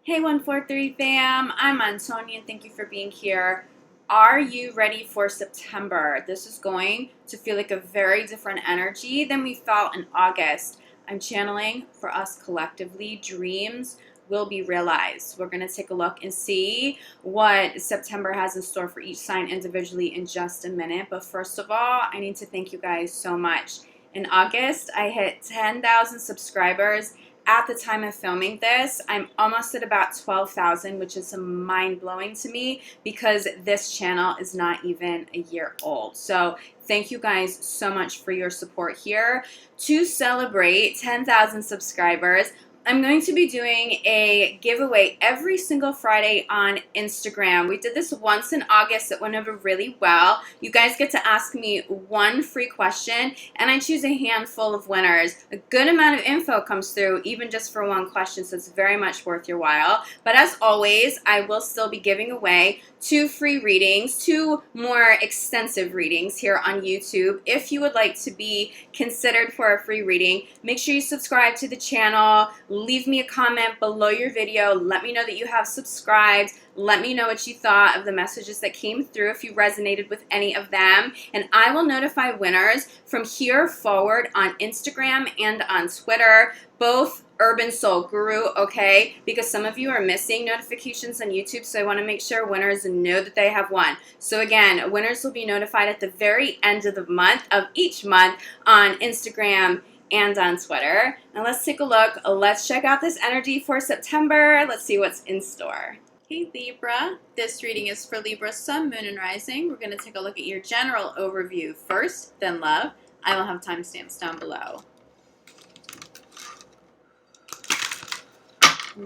Hey 143 fam, I'm Antonia and thank you for being here. Are you ready for September? This is going to feel like a very different energy than we felt in August. I'm channeling for us collectively, dreams will be realized. We're going to take a look and see what September has in store for each sign individually in just a minute. But first of all, I need to thank you guys so much. In August, I hit 10,000 subscribers. At the time of filming this, I'm almost at about 12,000, which is mind-blowing to me because this channel is not even a year old. So thank you guys so much for your support here. To celebrate 10,000 subscribers, I'm going to be doing a giveaway every single Friday on Instagram. We did this once in August. It went over really well. You guys get to ask me one free question, and I choose a handful of winners. A good amount of info comes through, even just for one question, so it's very much worth your while. But as always, I will still be giving away 2 free readings, 2 more extensive readings here on YouTube. If you would like to be considered for a free reading, make sure you subscribe to the channel. Leave me a comment below your video. Let me know that you have subscribed. Let me know what you thought of the messages that came through, if you resonated with any of them. And I will notify winners from here forward on Instagram and on Twitter, both Urban Soul Guru, okay? Because some of you are missing notifications on YouTube, so I want to make sure winners know that they have won. So again, winners will be notified at the very end of the month, of each month, on Instagram and on Twitter. Now let's take a look. Let's check out this energy for September. Let's see what's in store. Hey Libra, this reading is for Libra, Sun, Moon, and Rising. We're going to take a look at your general overview first, then love. I will have timestamps down below.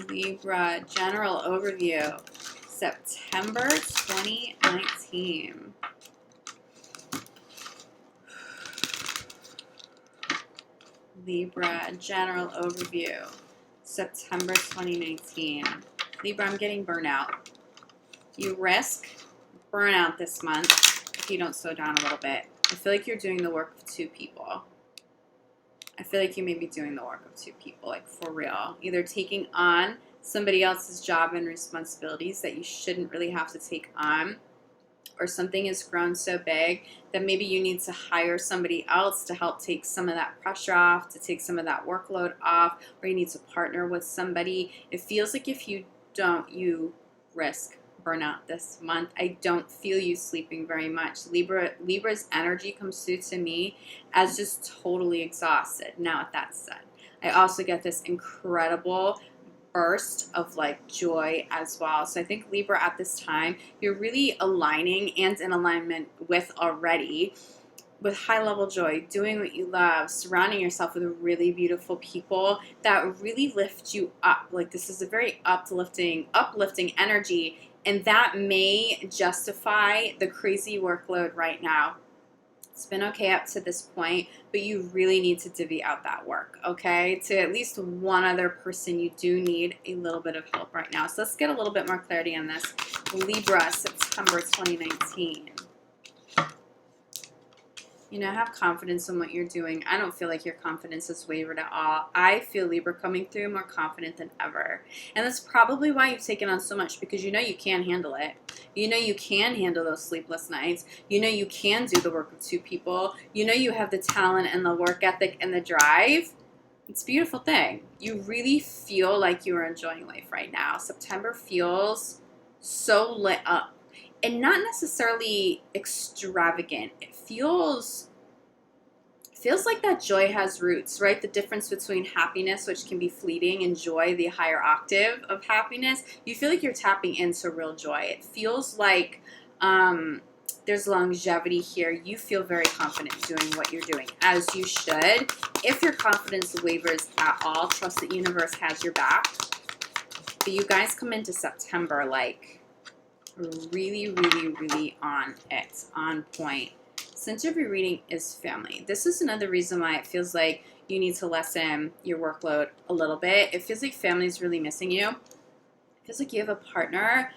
Libra, general overview, September 2019. Libra, general overview, September 2019. Libra, I'm getting burnout. You risk burnout this month if you don't slow down a little bit. I feel like you're doing the work of 2 people. I feel like you may be doing the work of 2 people, like for real. Either taking on somebody else's job and responsibilities that you shouldn't really have to take on, or something has grown so big that maybe you need to hire somebody else to help take some of that pressure off, to take some of that workload off, or you need to partner with somebody. It feels like if you don't, you risk burnout this month. I don't feel you sleeping very much. Libra's energy comes through to me as just totally exhausted. Now, with that said, I also get this incredible burst of like joy as well. So I think Libra at this time, you're really aligning and in alignment with already with high level joy, doing what you love, surrounding yourself with really beautiful people that really lift you up. Like this is a very uplifting energy, and that may justify the crazy workload right now. It's been okay up to this point, but you really need to divvy out that work, okay? To at least one other person, you do need a little bit of help right now. So let's get a little bit more clarity on this. Libra, September 2019. You know, have confidence in what you're doing. I don't feel like your confidence has wavered at all. I feel Libra coming through more confident than ever. And that's probably why you've taken on so much, because you know you can handle it. You know you can handle those sleepless nights. You know you can do the work of 2 people. You know you have the talent and the work ethic and the drive. It's a beautiful thing. You really feel like you are enjoying life right now. September feels so lit up. And not necessarily extravagant. It feels like that joy has roots, right? The difference between happiness, which can be fleeting, and joy, the higher octave of happiness. You feel like you're tapping into real joy. It feels like there's longevity here. You feel very confident doing what you're doing, as you should. If your confidence wavers at all, trust the universe has your back. But you guys come into September like really, really, really on it, on point. Center of your reading is family. This is another reason why it feels like you need to lessen your workload a little bit. It feels like family is really missing you. It feels like you have a partner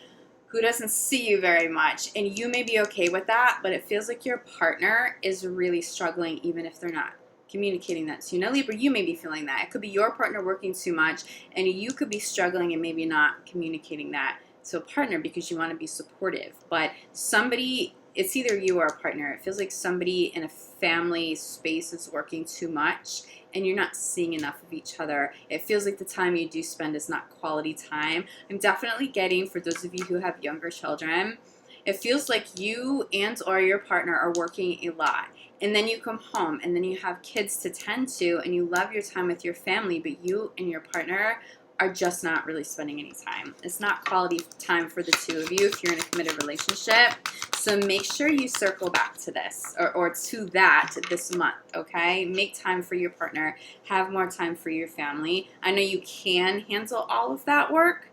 who doesn't see you very much, and you may be okay with that, but it feels like your partner is really struggling even if they're not communicating that to you. Now, Libra, you may be feeling that. It could be your partner working too much, and you could be struggling and maybe not communicating that to a partner because you want to be supportive. But somebody, it's either you or a partner. It feels like somebody in a family space is working too much, and you're not seeing enough of each other. It feels like the time you do spend is not quality time. I'm definitely getting, for those of you who have younger children, it feels like you and or your partner are working a lot. And then you come home and then you have kids to tend to and you love your time with your family, but you and your partner are just not really spending any time. It's not quality time for the two of you if you're in a committed relationship. So make sure you circle back to this or to that this month, okay? Make time for your partner. Have more time for your family. I know you can handle all of that work,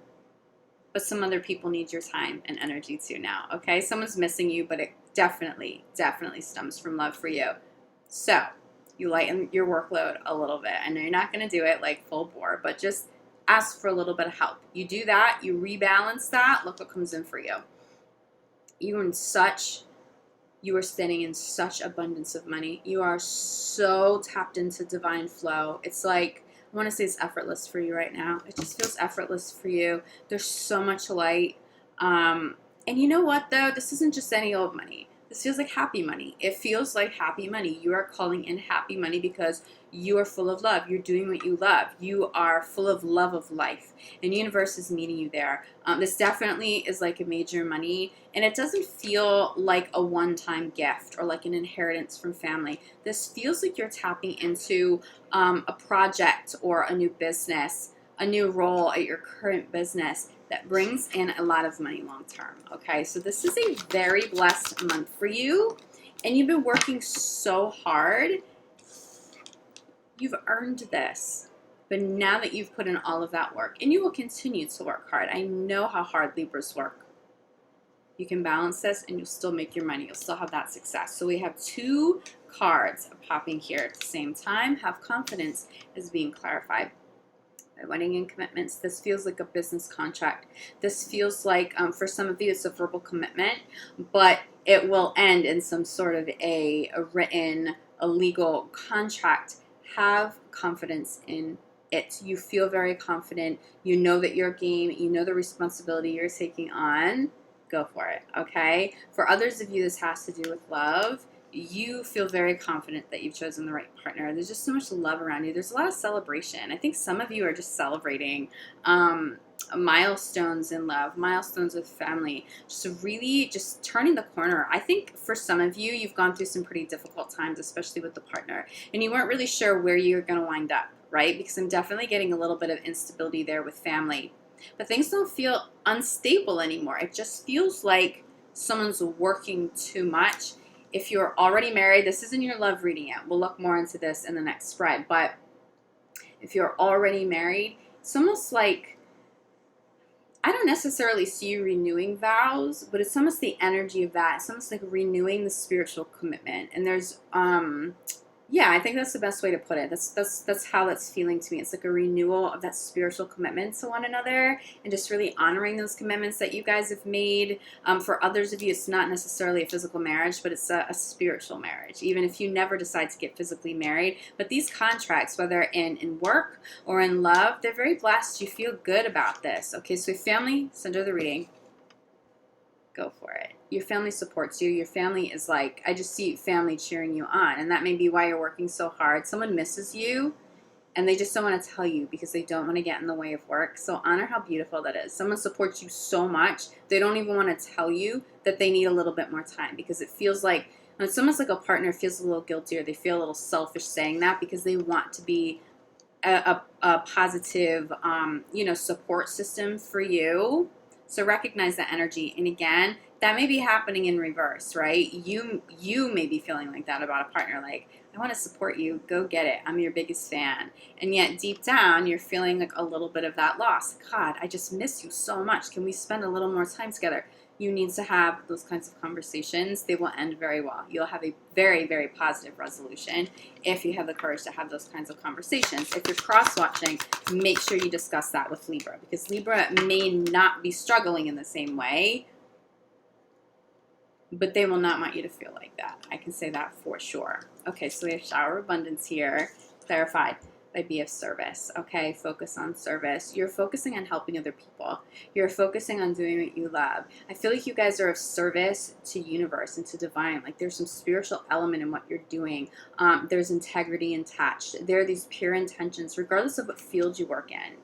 but some other people need your time and energy too now, okay? Someone's missing you, but it definitely stems from love for you. So you lighten your workload a little bit. I know you're not going to do it like full bore, but just ask for a little bit of help. You do that, you rebalance that, look what comes in for you. You are standing in such abundance of money. You are so tapped into divine flow. It's like, I want to say it's effortless for you right now. It just feels effortless for you. There's so much light. And you know what, though? This isn't just any old money. This feels like happy money. It feels like happy money. You are calling in happy money because you are full of love. You're doing what you love. You are full of love of life. And the universe is meeting you there. This definitely is like a major money. And it doesn't feel like a one-time gift or like an inheritance from family. This feels like you're tapping into a project or a new business, a new role at your current business that brings in a lot of money long term, okay? So this is a very blessed month for you, and you've been working so hard. You've earned this, but now that you've put in all of that work, and you will continue to work hard. I know how hard Libras work. You can balance this, and you'll still make your money. You'll still have that success. So we have two cards popping here at the same time. Have confidence is being clarified. Wedding and commitments. This feels like a business contract. This feels like, for some of you, it's a verbal commitment, but it will end in some sort of a written, a legal contract. Have confidence in it. You feel very confident. You know that you're game. You know the responsibility you're taking on. Go for it, okay? For others of you, this has to do with love. You feel very confident that you've chosen the right partner. There's just so much love around you. There's a lot of celebration. I think some of you are just celebrating milestones in love, milestones with family, just really just turning the corner. I think for some of you, you've gone through some pretty difficult times, especially with the partner, and you weren't really sure where you're going to wind up, right? Because I'm definitely getting a little bit of instability there with family. But things don't feel unstable anymore. It just feels like someone's working too much. If you're already married, this isn't your love reading yet. We'll look more into this in the next spread. But if you're already married, it's almost like, I don't necessarily see you renewing vows, but it's almost the energy of that. It's almost like renewing the spiritual commitment. And there's, yeah, I think that's the best way to put it. That's how that's feeling to me. It's like a renewal of that spiritual commitment to one another and just really honoring those commitments that you guys have made. For others of you, it's not necessarily a physical marriage, but it's a spiritual marriage, even if you never decide to get physically married. But these contracts, whether in work or in love, they're very blessed. You feel good about this. Okay, so family, center of the reading. Go for it. Your family supports you. Your family is like, I just see family cheering you on. And that may be why you're working so hard. Someone misses you and they just don't want to tell you because they don't want to get in the way of work. So honor how beautiful that is. Someone supports you so much, they don't even want to tell you that they need a little bit more time, because it feels like, when someone's like a partner, feels a little guilty or they feel a little selfish saying that because they want to be a positive, support system for you. So recognize that energy. And again, that may be happening in reverse, right? You may be feeling like that about a partner, like, I want to support you, go get it, I'm your biggest fan. And yet deep down, you're feeling like a little bit of that loss. God, I just miss you so much. Can we spend a little more time together? You need to have those kinds of conversations. They will end very well. You'll have a very, very positive resolution if you have the courage to have those kinds of conversations. If you're cross-watching, make sure you discuss that with Libra, because Libra may not be struggling in the same way. but they will not want you to feel like that. I can say that for sure. Okay, so we have shower abundance here, clarified by be of service. Okay, focus on service. You're focusing on helping other people. You're focusing on doing what you love. I feel like you guys are of service to universe and to divine. Like there's some spiritual element in what you're doing. There's integrity attached. There are these pure intentions, regardless of what field you work in.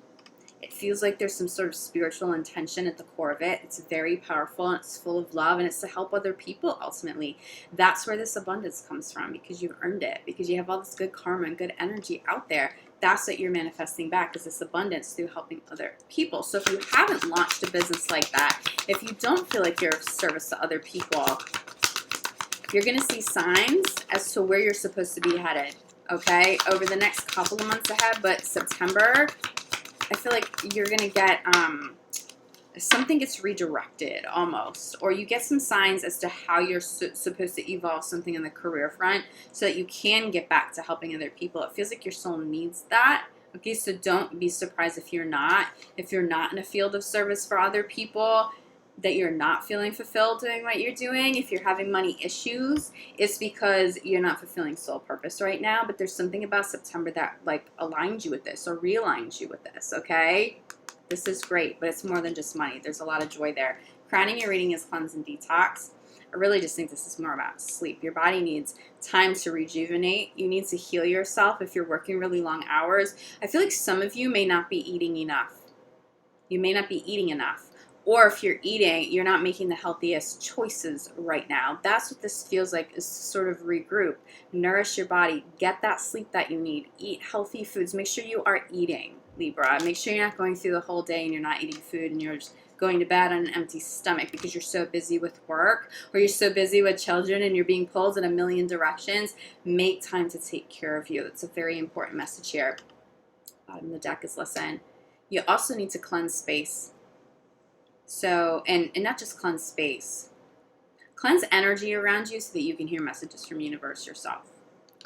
It feels like there's some sort of spiritual intention at the core of it. It's very powerful and it's full of love and it's to help other people ultimately. That's where this abundance comes from, because you've earned it, because you have all this good karma and good energy out there. That's what you're manifesting back, is this abundance through helping other people. So if you haven't launched a business like that, if you don't feel like you're of service to other people, you're going to see signs as to where you're supposed to be headed, okay, over the next couple of months ahead. But September, I feel like you're going to get, something gets redirected almost, or you get some signs as to how you're supposed to evolve something in the career front so that you can get back to helping other people. It feels like your soul needs that. Okay, so don't be surprised if you're not in a field of service for other people, that you're not feeling fulfilled doing what you're doing. If you're having money issues, it's because you're not fulfilling soul purpose right now. But there's something about September that like aligns you with this or realigns you with this, okay? This is great, but it's more than just money. There's a lot of joy there. Crowning your reading is cleanse and detox. I really just think this is more about sleep. Your body needs time to rejuvenate. You need to heal yourself if you're working really long hours. I feel like some of you may not be eating enough. You may not be eating enough. Or if you're eating, you're not making the healthiest choices right now. That's what this feels like, is to sort of regroup, nourish your body, get that sleep that you need, eat healthy foods. Make sure you are eating, Libra. Make sure you're not going through the whole day and you're not eating food and you're just going to bed on an empty stomach because you're so busy with work or you're so busy with children and you're being pulled in a million directions. Make time to take care of you. That's a very important message here. Bottom of the deck is listen. You also need to cleanse space. So, and not just cleanse space, cleanse energy around you so that you can hear messages from universe yourself,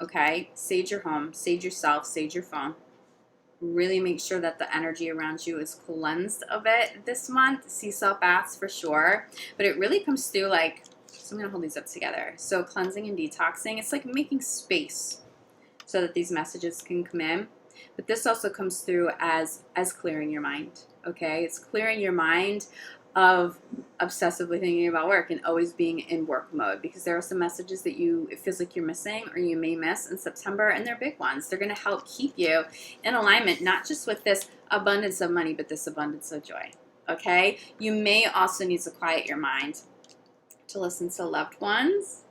okay? Sage your home, sage yourself, sage your phone. Really make sure that the energy around you is cleansed of it this month. Sea salt baths for sure, but it really comes through like, so I'm going to hold these up together. So cleansing and detoxing, it's like making space so that these messages can come in. But this also comes through as clearing your mind, okay? It's clearing your mind of obsessively thinking about work and always being in work mode, because there are some messages that it feels like you're missing or you may miss in September, and they're big ones. They're going to help keep you in alignment, not just with this abundance of money, but this abundance of joy, okay? You may also need to quiet your mind to listen to loved ones,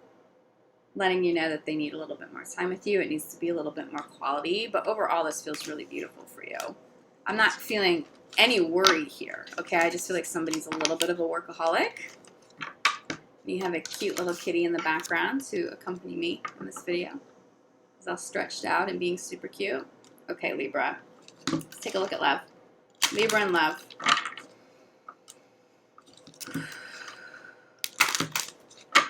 letting you know that they need a little bit more time with you. It needs to be a little bit more quality, but overall this feels really beautiful for you. I'm not feeling any worry here, okay? I just feel like somebody's a little bit of a workaholic. You have a cute little kitty in the background to accompany me in this video. It's all stretched out and being super cute. Okay, Libra, let's take a look at love. Libra and love.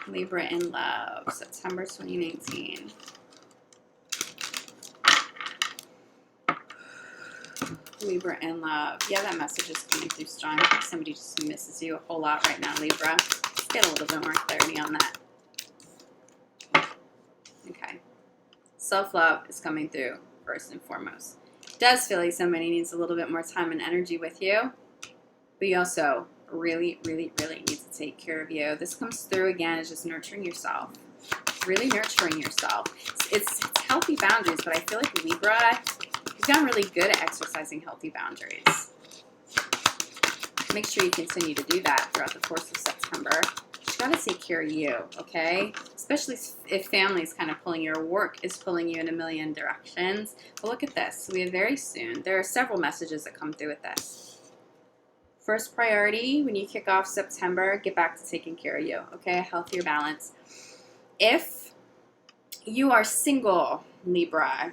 Libra in love, September 2019. Libra in love. Yeah, that message is coming through strong. Somebody just misses you a whole lot right now, Libra. Let's get a little bit more clarity on that. Okay. Self-love is coming through first and foremost. It does feel like somebody needs a little bit more time and energy with you, but you also really, really, really need to take care of you. This comes through again as just nurturing yourself. Really nurturing yourself. It's healthy boundaries, but I feel like Libra, you've gotten really good at exercising healthy boundaries. Make sure you continue to do that throughout the course of September. You got to take care of you, okay? Especially if family is kind of pulling you or work is pulling you in a million directions. But look at this. We have very soon. There are several messages that come through with this. First priority, when you kick off September, get back to taking care of you, okay? A healthier balance. If you are single, Libra,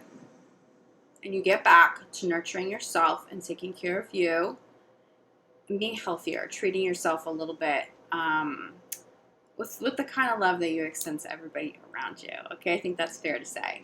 and you get back to nurturing yourself and taking care of you, and being healthier, treating yourself a little bit with the kind of love that you extend to everybody around you, okay? I think that's fair to say.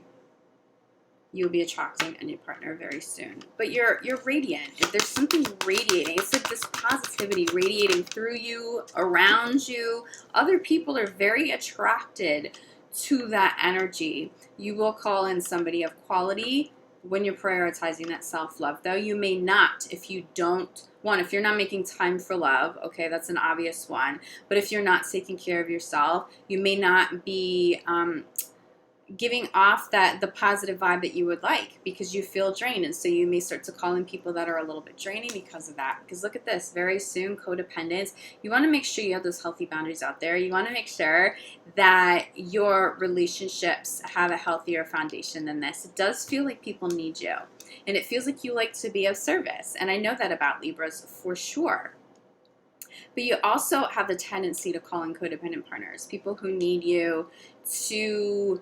You'll be attracting a new partner very soon. But you're radiant. If there's something radiating, it's like this positivity. positivity radiating through you, around you. Other people are very attracted to that energy. You will call in somebody of quality when you're prioritizing that self-love, though. You may not if you don't want, if you're not making time for love, okay, that's an obvious one. But if you're not taking care of yourself, you may not be giving off the positive vibe that you would like, because you feel drained, and so you may start to call in people that are a little bit draining because of that. Because look at this, very soon, codependence. You want to make sure you have those healthy boundaries out there. You want to make sure that your relationships have a healthier foundation than this. It does feel like people need you, and it feels like you like to be of service, and I know that about Libras for sure. But you also have the tendency to call in codependent partners, people who need you to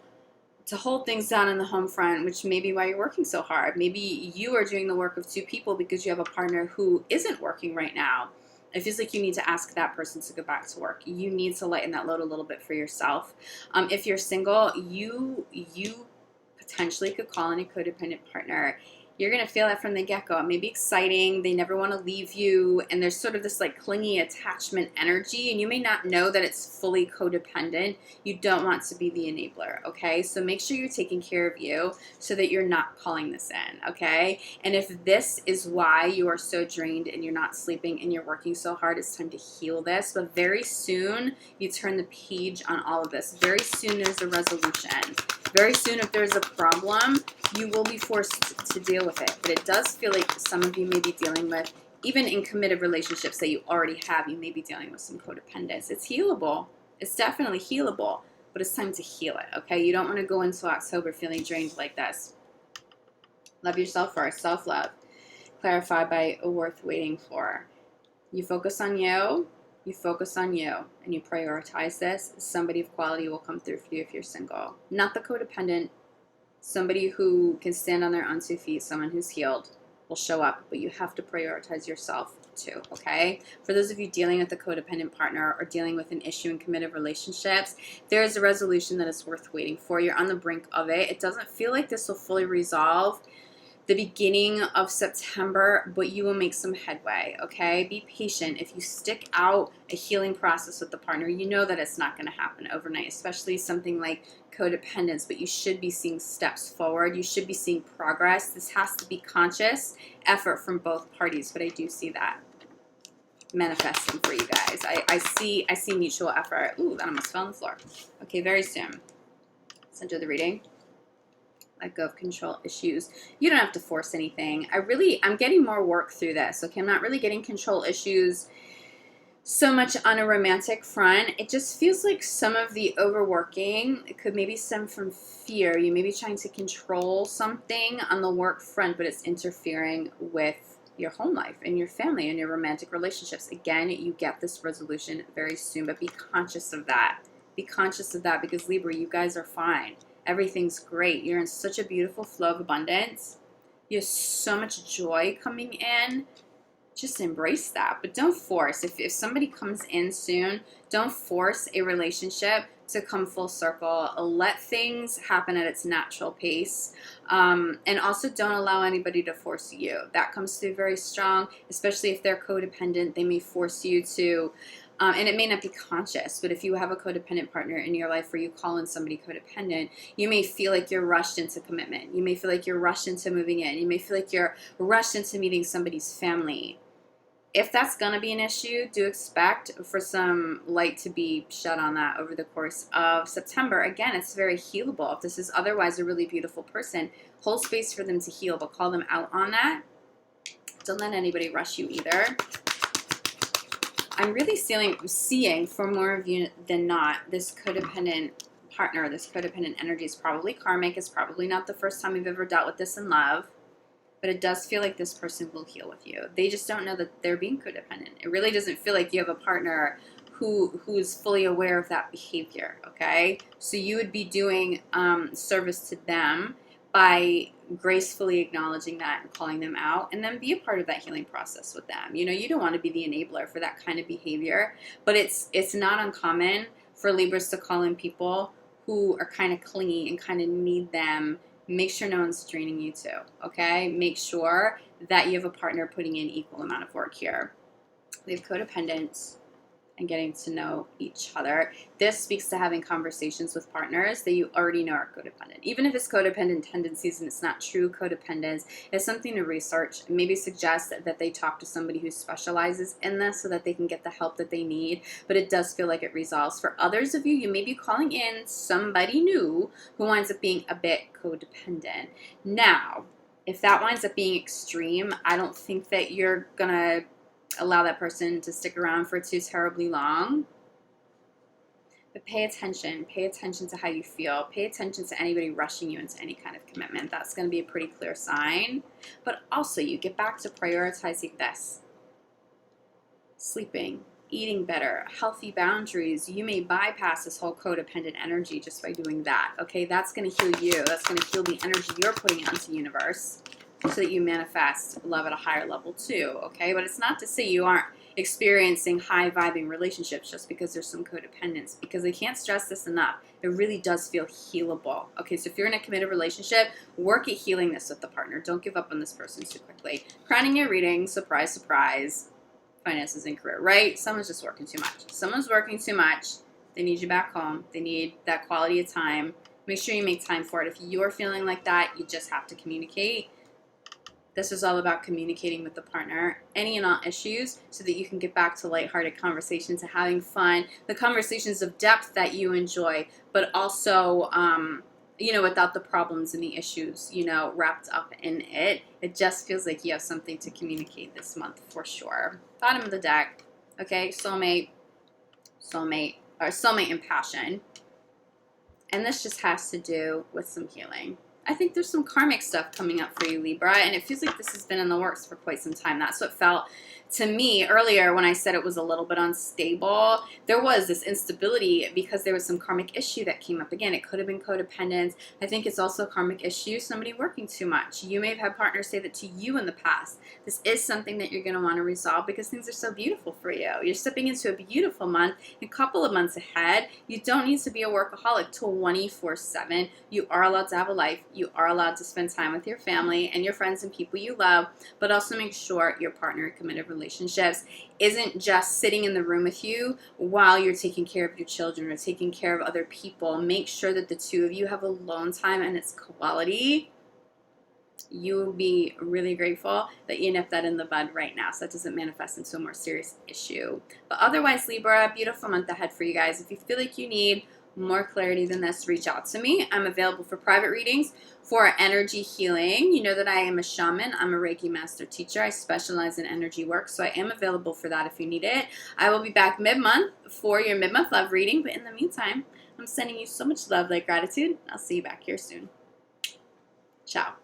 hold things down in the home front, which may be why you're working so hard. Maybe you are doing the work of two people because you have a partner who isn't working right now. It feels like you need to ask that person to go back to work. You need to lighten that load a little bit for yourself. If you're single, you potentially could call in a codependent partner. You're going to feel that from the get-go. It may be exciting. They never want to leave you. And there's sort of this like clingy attachment energy. And you may not know that it's fully codependent. You don't want to be the enabler, okay? So make sure you're taking care of you so that you're not calling this in, okay? And if this is why you are so drained and you're not sleeping and you're working so hard, it's time to heal this. But very soon, you turn the page on all of this. Very soon, there's a resolution. Very soon, if there's a problem, you will be forced to deal with it. But it does feel like some of you may be dealing with, even in committed relationships that you already have, you may be dealing with some codependence. It's healable. It's definitely healable, but it's time to heal it, okay? You don't want to go into October feeling drained like this. Love yourself first. Self-love. Clarify by worth waiting for. You focus on you. You focus on you, and you prioritize this. Somebody of quality will come through for you if you're single. Not the codependent. Somebody who can stand on their own 2 feet, someone who's healed, will show up, but you have to prioritize yourself too, okay? For those of you dealing with a codependent partner or dealing with an issue in committed relationships, there is a resolution that is worth waiting for. You're on the brink of it. It doesn't feel like this will fully resolve the beginning of September, but you will make some headway, okay? Be patient. If you stick out a healing process with the partner, you know that it's not going to happen overnight, especially something like codependence, but you should be seeing steps forward. You should be seeing progress. This has to be conscious effort from both parties, but I do see that manifesting for you guys. I see mutual effort. Ooh, that almost fell on the floor. Okay, very soon. Let's enter the reading. Let go of control issues. You don't have to force anything. I'm getting more work through this, okay? I'm not really getting control issues so much on a romantic front. It just feels like some of the overworking, it could maybe stem from fear. You may be trying to control something on the work front, but it's interfering with your home life and your family and your romantic relationships. Again, you get this resolution very soon, but be conscious of that. Be conscious of that, because Libra, you guys are fine. Everything's great. You're in such a beautiful flow of abundance. You have so much joy coming in. Just embrace that. But don't force. If somebody comes in soon, don't force a relationship to come full circle. Let things happen at its natural pace. And also don't allow anybody to force you. That comes through very strong, especially if they're codependent. They may force you to... and it may not be conscious, but if you have a codependent partner in your life where you call in somebody codependent, you may feel like you're rushed into commitment. You may feel like you're rushed into moving in. You may feel like you're rushed into meeting somebody's family. If that's going to be an issue, do expect for some light to be shed on that over the course of September. Again, it's very healable. If this is otherwise a really beautiful person, hold space for them to heal, but call them out on that. Don't let anybody rush you either. I'm really seeing for more of you than not, this codependent partner, this codependent energy is probably karmic. It's probably not the first time you've ever dealt with this in love, but it does feel like this person will heal with you. They just don't know that they're being codependent. It really doesn't feel like you have a partner who's fully aware of that behavior, okay? So you would be doing service to them by gracefully acknowledging that and calling them out, and then be a part of that healing process with them. You know, you don't want to be the enabler for that kind of behavior, but it's not uncommon for Libras to call in people who are kind of clingy and kind of need them. Make sure no one's draining you too, okay? Make sure that you have a partner putting in equal amount of work here. We have codependent and getting to know each other. This speaks to having conversations with partners that you already know are codependent. Even if it's codependent tendencies and it's not true codependence, it's something to research. Maybe suggest that they talk to somebody who specializes in this so that they can get the help that they need. But it does feel like it resolves. For others of you, you may be calling in somebody new who winds up being a bit codependent. Now, if that winds up being extreme, I don't think that you're going to allow that person to stick around for too terribly long. But pay attention to how you feel. Pay attention to anybody rushing you into any kind of commitment. That's going to be a pretty clear sign. But also, you get back to prioritizing this. Sleeping, eating better, healthy boundaries. You may bypass this whole codependent energy just by doing that. Okay, that's going to heal you. That's going to heal the energy you're putting out into the universe, so that you manifest love at a higher level too, okay? But it's not to say you aren't experiencing high vibing relationships just because there's some codependence, because I can't stress this enough. It really does feel healable, okay? So if you're in a committed relationship, work at healing this with the partner. Don't give up on this person too quickly. Crowning your reading, surprise, surprise, finances and career, right? Someone's just working too much. Someone's working too much. They need you back home. They need that quality of time. Make sure you make time for it. If you're feeling like that, you just have to communicate. This is all about communicating with the partner, any and all issues, so that you can get back to lighthearted conversations and having fun, the conversations of depth that you enjoy, but also, without the problems and the issues, wrapped up in it. It just feels like you have something to communicate this month for sure. Bottom of the deck, okay, soulmate and passion. And this just has to do with some healing. I think there's some karmic stuff coming up for you, Libra, and it feels like this has been in the works for quite some time. That's what felt to me earlier when I said it was a little bit unstable. There was this instability because there was some karmic issue that came up. Again, it could have been codependence. I think it's also a karmic issue, somebody working too much. You may have had partners say that to you in the past. This is something that you're going to want to resolve because things are so beautiful for you. You're stepping into a beautiful month, a couple of months ahead. You don't need to be a workaholic 24/7. You are allowed to have a life. You are allowed to spend time with your family and your friends and people you love, but also make sure your partner in committed relationships isn't just sitting in the room with you while you're taking care of your children or taking care of other people. Make sure that the two of you have alone time and it's quality. You will be really grateful that you nipped that in the bud right now, so that doesn't manifest into a more serious issue. But otherwise, Libra, beautiful month ahead for you guys. If you feel like you need more clarity than this, reach out to me. I'm available for private readings, for energy healing. You know that I am a shaman. I'm a Reiki master teacher. I specialize in energy work, so I am available for that if you need it. I will be back mid-month for your mid-month love reading, but in the meantime, I'm sending you so much love, light, gratitude. I'll see you back here soon. Ciao.